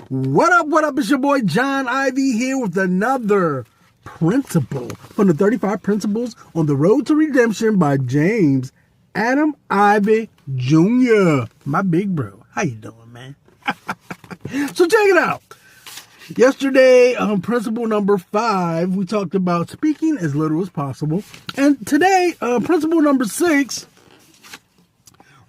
What up, what up? It's your boy John Ivy here with another principle from the 35 Principles on the Road to Redemption by James Adam Ivy Jr., my big bro. How you doing, man? So check it out. Yesterday, principle number 5, we talked about speaking as little as possible. And today, principle number 6,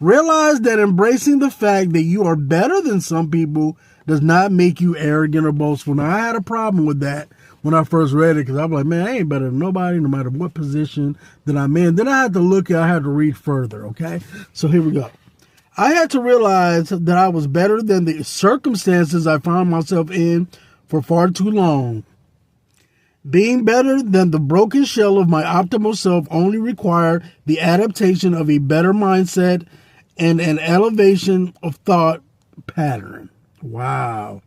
realize that embracing the fact that you are better than some people does not make you arrogant or boastful. Now, I had a problem with that when I first read it because I was like, man, I ain't better than nobody, no matter what position that I'm in. Then I had to I had to read further, okay? So here we go. I had to realize that I was better than the circumstances I found myself in for far too long. Being better than the broken shell of my optimal self only required the adaptation of a better mindset and an elevation of thought pattern. Wow.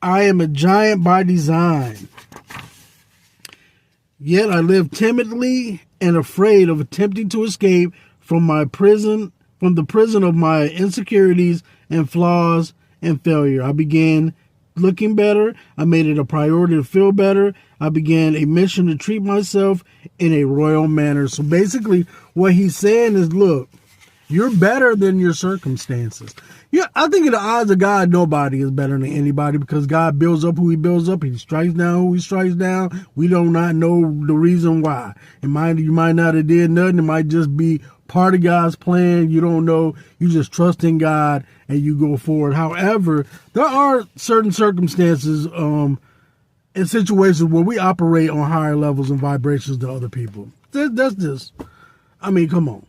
I am a giant by design. Yet I live timidly and afraid of attempting to escape from the prison of my insecurities and flaws and failure. I began looking better. I made it a priority to feel better. I began a mission to treat myself in a royal manner. So basically what he's saying is, look, you're better than your circumstances. Yeah, I think in the eyes of God, nobody is better than anybody because God builds up who he builds up. He strikes down who he strikes down. We do not know the reason why. You might not have did nothing. It might just be part of God's plan. You don't know. You just trust in God and you go forward. However, there are certain circumstances and situations where we operate on higher levels and vibrations than other people. That's just, I mean, come on.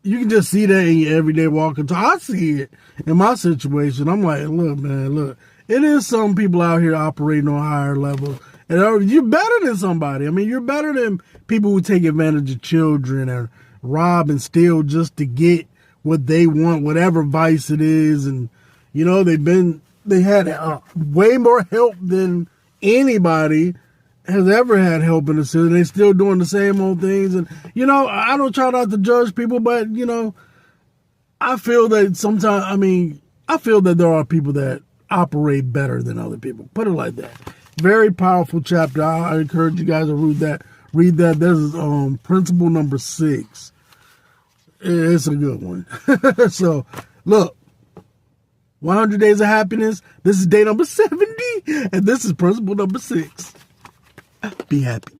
You can just see that in your everyday walk and talk. I see it in my situation. I'm like, look, man, look. It is some people out here operating on higher levels. And you're better than somebody. I mean, you're better than people who take advantage of children and rob and steal just to get what they want, whatever vice it is. And, you know, they had way more help than anybody has ever had help in the city. They still doing the same old things. And, you know, I don't try not to judge people, but, you know, I feel that sometimes, I feel that there are people that operate better than other people. Put it like that. Very powerful chapter. I encourage you guys to read that. This is principle number 6. It's a good one. So, look, 100 Days of Happiness. This is day number 70, and this is principle number 6. Be happy.